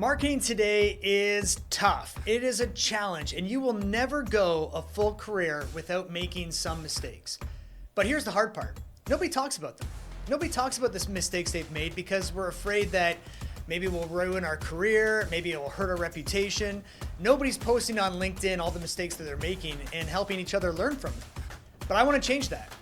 Marketing today is tough. It is a challenge, and you will never go a full career without making some mistakes. But here's the hard part. Nobody talks about them. Nobody talks about the mistakes they've made because we're afraid that maybe we'll ruin our career, maybe it will hurt our reputation. Nobody's posting on LinkedIn all the mistakes that they're making and helping each other learn from them. But I want to change that.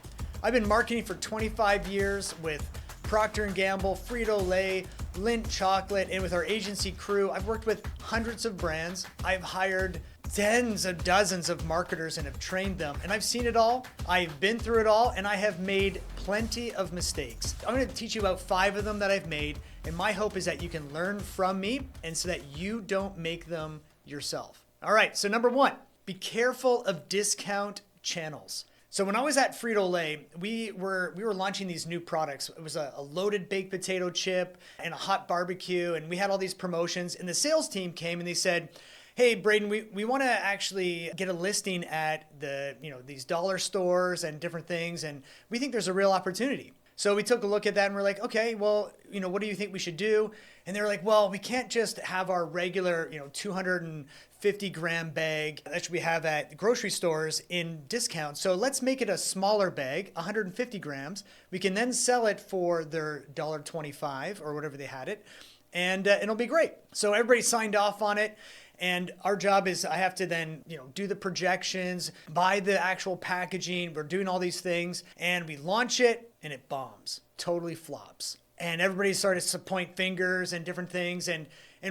I've been marketing for 25 years with Procter & Gamble, Frito-Lay, Lindt Chocolate, and with our agency crew. I've worked with hundreds of brands. I've hired tens of dozens of marketers and have trained them. And I've seen it all. I've been through it all, and I have made plenty of mistakes. I'm going to teach you about 5 of them that I've made. And my hope is that you can learn from me and so that you don't make them yourself. All right, so number 1, be careful of discount channels. So when I was at Frito-Lay, we were launching these new products. It was a loaded baked potato chip and a hot barbecue, and we had all these promotions. And the sales team came and they said, "Hey, Braden, we want to actually get a listing at these dollar stores and different things, and we think there's a real opportunity." So we took a look at that and we're like, okay, well, what do you think we should do? And they were like, well, we can't just have our regular, 250 gram bag that we have at grocery stores in discount. So let's make it a smaller bag, 150 grams. We can then sell it for their $1.25 or whatever they had it. And it'll be great. So everybody signed off on it. And our job is I have to then, do the projections, buy the actual packaging. We're doing all these things and we launch it and it bombs, totally flops. And everybody started to point fingers and different things. And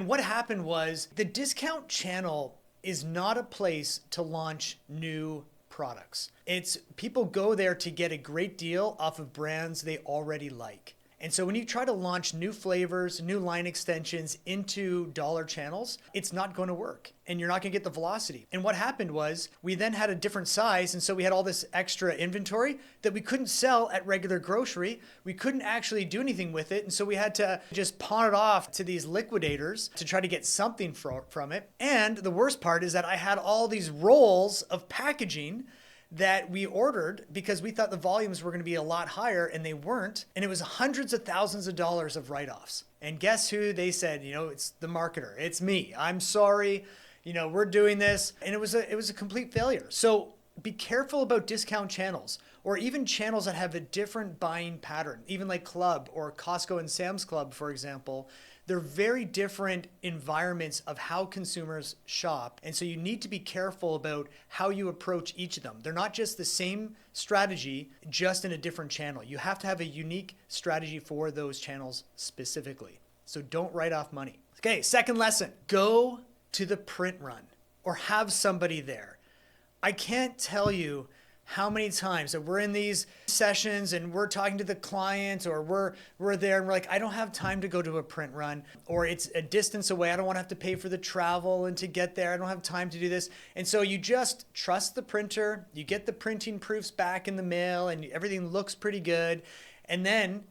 what happened was the discount channel is not a place to launch new products. It's people go there to get a great deal off of brands they already like. And so when you try to launch new flavors, new line extensions into dollar channels, it's not going to work and you're not going to get the velocity. And what happened was we then had a different size. And so we had all this extra inventory that we couldn't sell at regular grocery. We couldn't actually do anything with it. And so we had to just pawn it off to these liquidators to try to get something from it. And the worst part is that I had all these rolls of packaging that we ordered because we thought the volumes were going to be a lot higher and they weren't. And it was hundreds of thousands of dollars of write-offs. And guess who they said, it's the marketer. It's me. I'm sorry. We're doing this. And it was a complete failure. So be careful about discount channels or even channels that have a different buying pattern, even like Club or Costco and Sam's Club, for example. They're very different environments of how consumers shop. And so you need to be careful about how you approach each of them. They're not just the same strategy, just in a different channel. You have to have a unique strategy for those channels specifically. So don't write off money. Okay, second lesson, go to the print run or have somebody there. I can't tell you how many times that we're in these sessions and we're talking to the clients or we're there and we're like, I don't have time to go to a print run, or it's a distance away. I don't want to have to pay for the travel and to get there. I don't have time to do this. And so you just trust the printer, you get the printing proofs back in the mail and everything looks pretty good. And then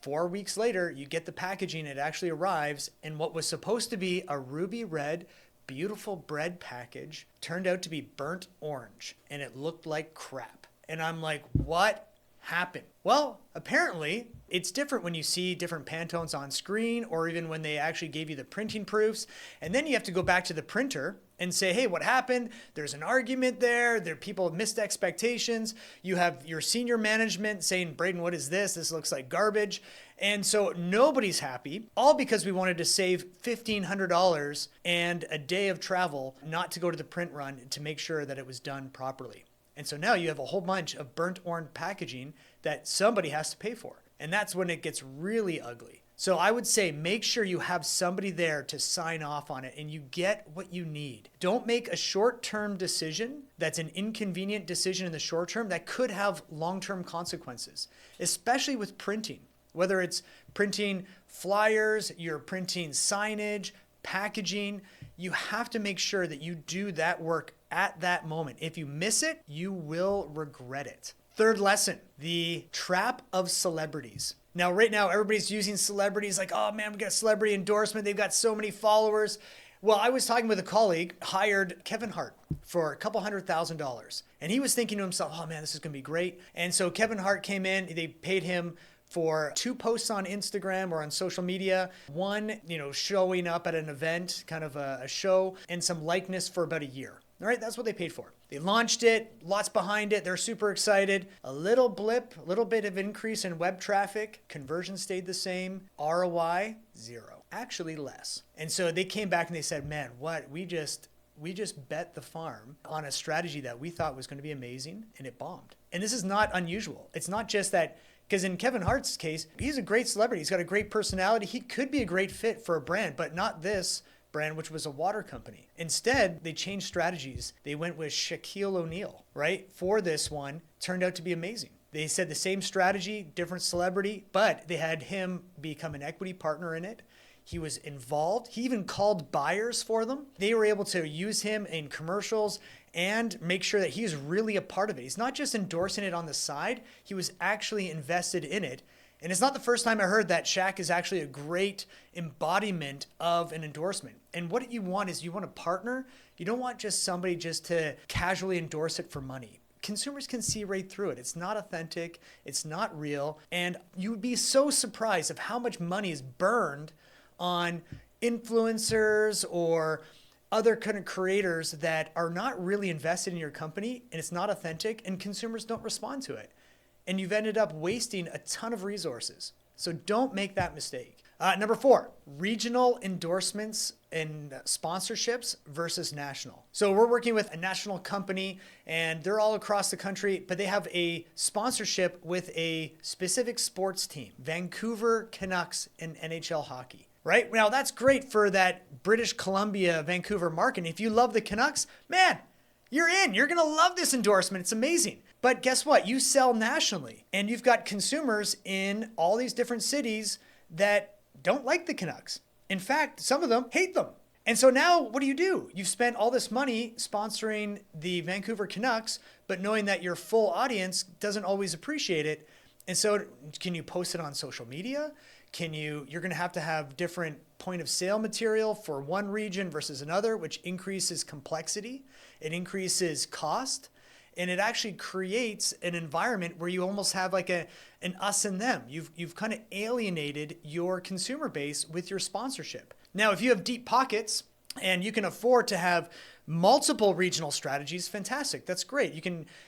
4 weeks later, you get the packaging, it actually arrives. And what was supposed to be a ruby red, beautiful bread package turned out to be burnt orange and it looked like crap. And I'm like, what happened? Well, apparently it's different when you see different Pantones on screen or even when they actually gave you the printing proofs. And then you have to go back to the printer and say, hey, what happened? There's an argument there. People missed expectations. You have your senior management saying, Braden, what is this? This looks like garbage. And so nobody's happy, all because we wanted to save $1,500 and a day of travel not to go to the print run to make sure that it was done properly. And so now you have a whole bunch of burnt orange packaging that somebody has to pay for. And that's when it gets really ugly. So I would say make sure you have somebody there to sign off on it and you get what you need. Don't make a short-term decision that's an inconvenient decision in the short term that could have long-term consequences, especially with printing. Whether it's printing flyers, you're printing signage, packaging, you have to make sure that you do that work at that moment. If you miss it, you will regret it. Third lesson, the trap of celebrities. Now, right now, everybody's using celebrities like, oh man, we got a celebrity endorsement. They've got so many followers. Well, I was talking with a colleague, hired Kevin Hart for a couple $100,000. And he was thinking to himself, oh man, this is going to be great. And so Kevin Hart came in, they paid him for 2 posts on Instagram or on social media, 1, showing up at an event, kind of a show, and some likeness for about a year. All right, that's what they paid for. They launched it, lots behind it. They're super excited. A little blip, a little bit of increase in web traffic. Conversion stayed the same. ROI, 0. Actually less. And so they came back and they said, man, what? We just bet the farm on a strategy that we thought was going to be amazing, and it bombed. And this is not unusual. It's not just that, because in Kevin Hart's case, he's a great celebrity. He's got a great personality. He could be a great fit for a brand, but not this brand, which was a water company. Instead, they changed strategies. They went with Shaquille O'Neal, right? For this one, turned out to be amazing. They said the same strategy, different celebrity, but they had him become an equity partner in it. He was involved. He even called buyers for them. They were able to use him in commercials and make sure that he's really a part of it. He's not just endorsing it on the side. He was actually invested in it. And it's not the first time I heard that Shaq is actually a great embodiment of an endorsement. And what you want is you want a partner. You don't want just somebody just to casually endorse it for money. Consumers can see right through it. It's not authentic. It's not real. And you would be so surprised of how much money is burned on influencers or other kind of creators that are not really invested in your company, and it's not authentic, and consumers don't respond to it. And you've ended up wasting a ton of resources. So don't make that mistake. Number 4, regional endorsements and sponsorships versus national. So we're working with a national company and they're all across the country, but they have a sponsorship with a specific sports team, Vancouver Canucks in NHL hockey. Right? Now that's great for that British Columbia, Vancouver market. And if you love the Canucks, man, you're in. You're going to love this endorsement. It's amazing. But guess what? You sell nationally and you've got consumers in all these different cities that don't like the Canucks. In fact, some of them hate them. And so now what do? You've spent all this money sponsoring the Vancouver Canucks, but knowing that your full audience doesn't always appreciate it. And so can you post it on social media? You're going to have different point of sale material for one region versus another, which increases complexity. It increases cost. And it actually creates an environment where you almost have like an us and them. You've kind of alienated your consumer base with your sponsorship. Now, if you have deep pockets and you can afford to have multiple regional strategies, fantastic. That's great.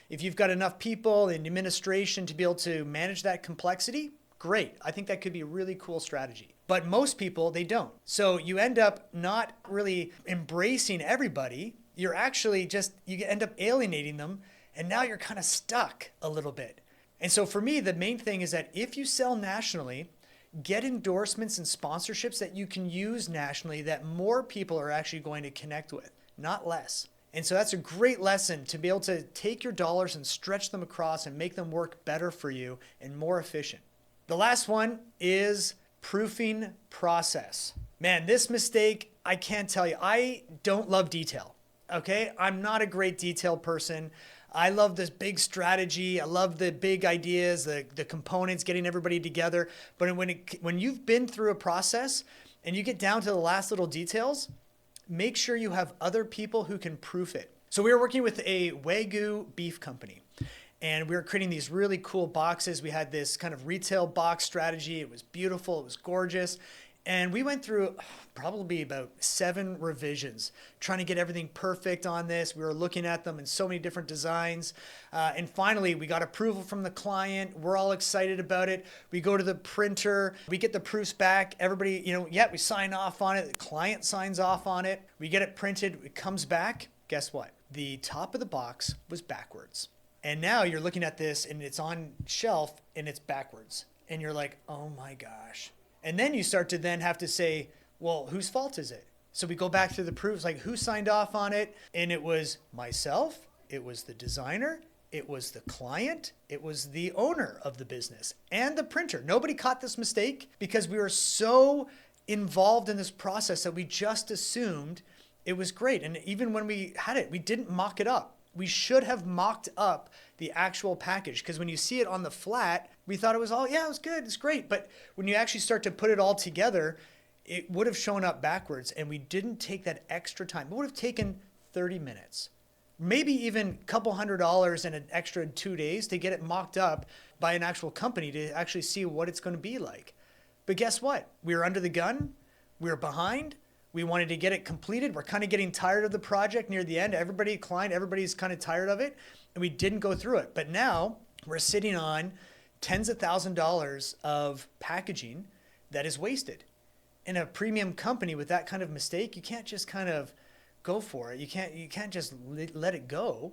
If you've got enough people in administration to be able to manage that complexity, great. I think that could be a really cool strategy. But most people, they don't. So you end up not really embracing everybody. You end up alienating them. And now you're kind of stuck a little bit. And so for me, the main thing is that if you sell nationally, get endorsements and sponsorships that you can use nationally that more people are actually going to connect with, not less. And so that's a great lesson to be able to take your dollars and stretch them across and make them work better for you and more efficient. The last one is proofing process. Man, this mistake, I can't tell you. I don't love detail, okay? I'm not a great detail person. I love this big strategy. I love the big ideas, the components, getting everybody together. But when you've been through a process and you get down to the last little details, make sure you have other people who can proof it. So we were working with a Wagyu beef company. And we were creating these really cool boxes. We had this kind of retail box strategy. It was beautiful. It was gorgeous. And we went through probably about 7 revisions, trying to get everything perfect on this. We were looking at them in so many different designs. And finally, we got approval from the client. We're all excited about it. We go to the printer. We get the proofs back. Everybody, we sign off on it. The client signs off on it. We get it printed. It comes back. Guess what? The top of the box was backwards. And now you're looking at this and it's on shelf and it's backwards. And you're like, oh my gosh. And then you start to then have to say, well, whose fault is it? So we go back to the proofs, like who signed off on it? And it was myself, it was the designer, it was the client, it was the owner of the business, and the printer. Nobody caught this mistake because we were so involved in this process that we just assumed it was great. And even when we had it, we didn't mock it up. We should have mocked up the actual package, because when you see it on the flat, we thought it was all, yeah, it was good, it's great. But when you actually start to put it all together, it would have shown up backwards, and we didn't take that extra time. It would have taken 30 minutes. maybe even a couple $100 and an extra 2 days to get it mocked up by an actual company to actually see what it's going to be like. But guess what? We were under the gun. We were behind. We wanted to get it completed. We're kind of getting tired of the project near the end. Everybody's kind of tired of it, and we didn't go through it. But now we're sitting on tens of $1,000s of packaging that is wasted. In a premium company with that kind of mistake, you can't just kind of go for it. You can't just let it go.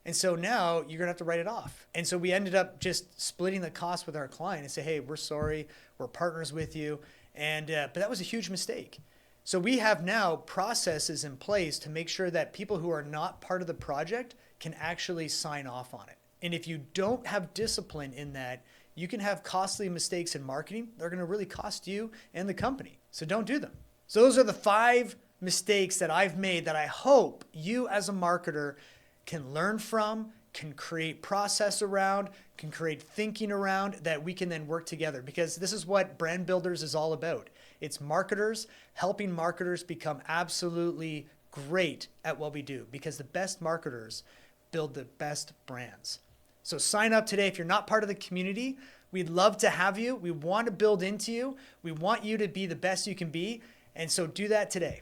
And so now you're going to have to write it off. And so we ended up just splitting the cost with our client and say, hey, we're sorry. We're partners with you. And but that was a huge mistake. So we have now processes in place to make sure that people who are not part of the project can actually sign off on it. And if you don't have discipline in that, you can have costly mistakes in marketing. They're going to really cost you and the company. So don't do them. So those are the 5 mistakes that I've made that I hope you as a marketer can learn from, can create process around, can create thinking around, that we can then work together, because this is what Brand Builders is all about. It's marketers helping marketers become absolutely great at what we do, because the best marketers build the best brands. So sign up today. If you're not part of the community, we'd love to have you. We want to build into you. We want you to be the best you can be. And so do that today.